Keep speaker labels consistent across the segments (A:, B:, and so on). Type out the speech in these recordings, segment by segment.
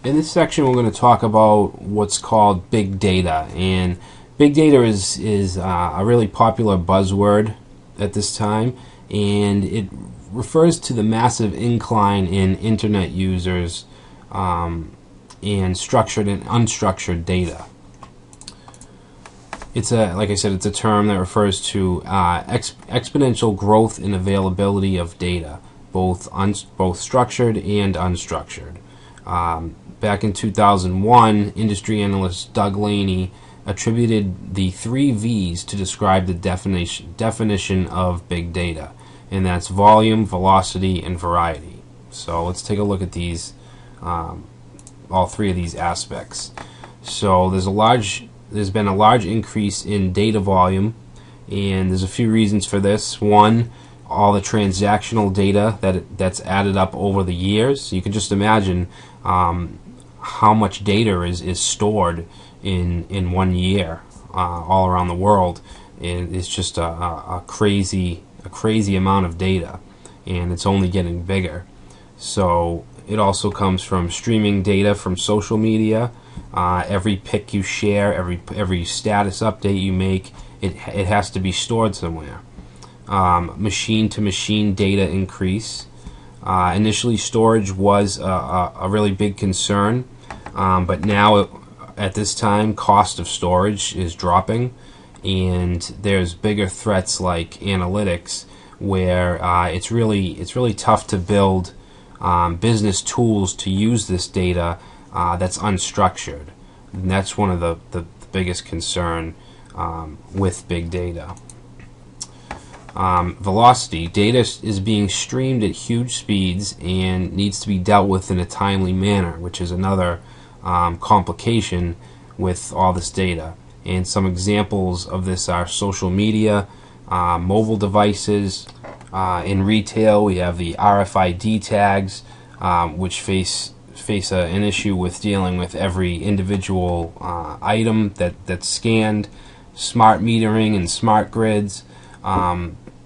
A: In this section, we're going to talk about what's called big data, and big data is a really popular buzzword at this time, and it refers to the massive incline in internet users and structured and unstructured data. It's like I said, it's a term that refers to exponential growth in availability of data, both structured and unstructured. Back in 2001, industry analyst Doug Laney attributed the 3 V's to describe the definition of big data, and that's volume, velocity, and variety. So let's take a look at these, all 3 of these aspects. So there's been a large increase in data volume, and there's a few reasons for this. One, all the transactional data that's added up over the years. So you can just imagine how much data is stored in 1 year all around the world. And it's just a crazy amount of data, and it's only getting bigger. So it also comes from streaming data from social media. Every pic you share, every status update you make, it has to be stored somewhere. Machine-to-machine data increase. Initially, storage was a really big concern, but now at this time, cost of storage is dropping, and there's bigger threats like analytics, where it's really tough to build business tools to use this data that's unstructured. And that's one of the biggest concern with big data. Velocity. Data is being streamed at huge speeds and needs to be dealt with in a timely manner, which is another complication with all this data. And some examples of this are social media, mobile devices. In retail, we have the RFID tags, which face an issue with dealing with every individual item that's scanned. Smart metering and smart grids.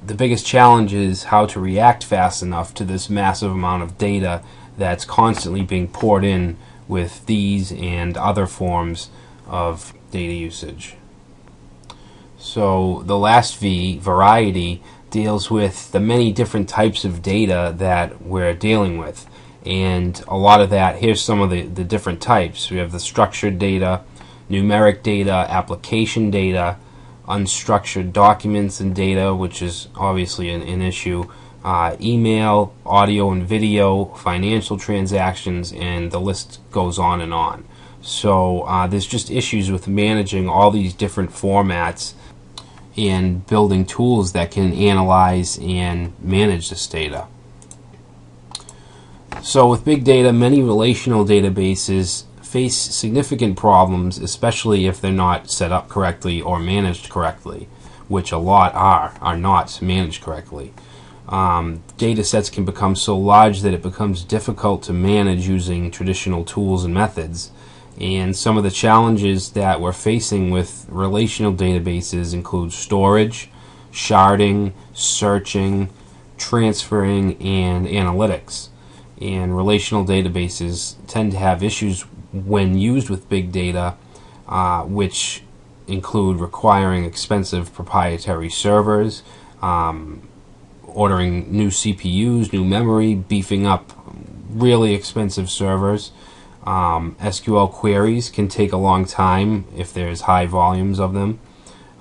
A: The biggest challenge is how to react fast enough to this massive amount of data that's constantly being poured in with these and other forms of data usage. So the last V, variety, deals with the many different types of data that we're dealing with. And a lot of that, here's some of the different types. We have the structured data, numeric data, application data, unstructured documents and data, which is obviously an issue, email, audio and video, financial transactions, and the list goes on and on. So there's just issues with managing all these different formats and building tools that can analyze and manage this data. So with big data, many relational databases face significant problems, especially if they're not set up correctly or managed correctly, which a lot are not managed correctly. Data sets can become so large that it becomes difficult to manage using traditional tools and methods. And some of the challenges that we're facing with relational databases include storage, sharding, searching, transferring, and analytics. And relational databases tend to have issues when used with big data, which include requiring expensive proprietary servers, ordering new CPUs, new memory, beefing up really expensive servers. SQL queries can take a long time if there's high volumes of them.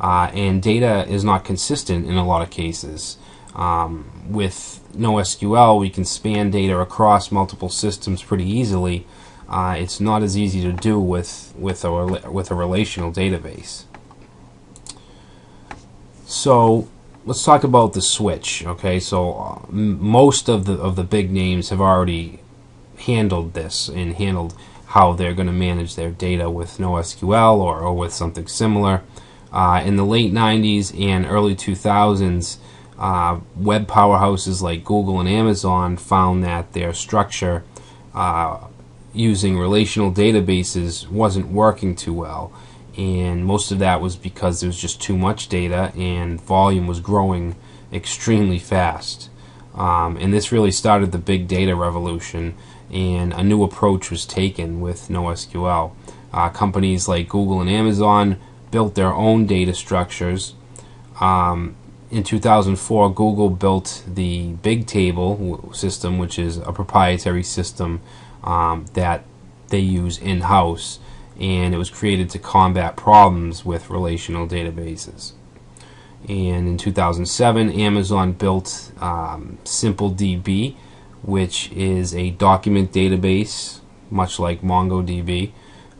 A: And data is not consistent in a lot of cases. With NoSQL, we can span data across multiple systems pretty easily. It's not as easy to do with a relational database. So let's talk about the switch. Okay, so most of the big names have already handled this and handled how they're going to manage their data with NoSQL or with something similar. In the late 90s and early 2000s, web powerhouses like Google and Amazon found that their structure using relational databases wasn't working too well, and most of that was because there was just too much data and volume was growing extremely fast. And this really started the big data revolution, and a new approach was taken with NoSQL. Companies like Google and Amazon built their own data structures. In 2004, Google built the Bigtable system, which is a proprietary system that they use in-house, and it was created to combat problems with relational databases. And in 2007, Amazon built SimpleDB, which is a document database, much like MongoDB.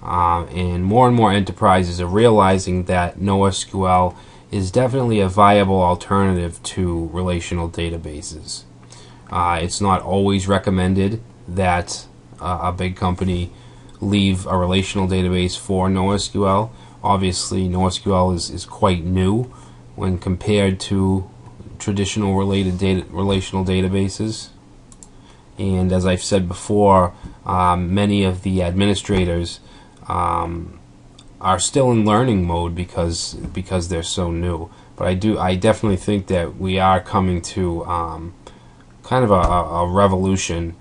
A: And more enterprises are realizing that NoSQL is definitely a viable alternative to relational databases. It's not always recommended that a big company leave a relational database for NoSQL. Obviously, NoSQL is quite new when compared to traditional relational databases. And as I've said before, many of the administrators are still in learning mode because they're so new. But I definitely think that we are coming to kind of a revolution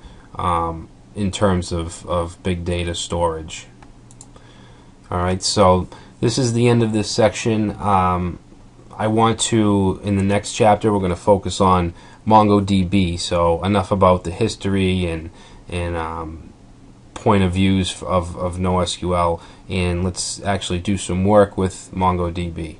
A: in terms of big data storage. Alright, so this is the end of this section. I want to, in the next chapter, we're going to focus on MongoDB. So enough about the history and point of views of NoSQL, and let's actually do some work with MongoDB.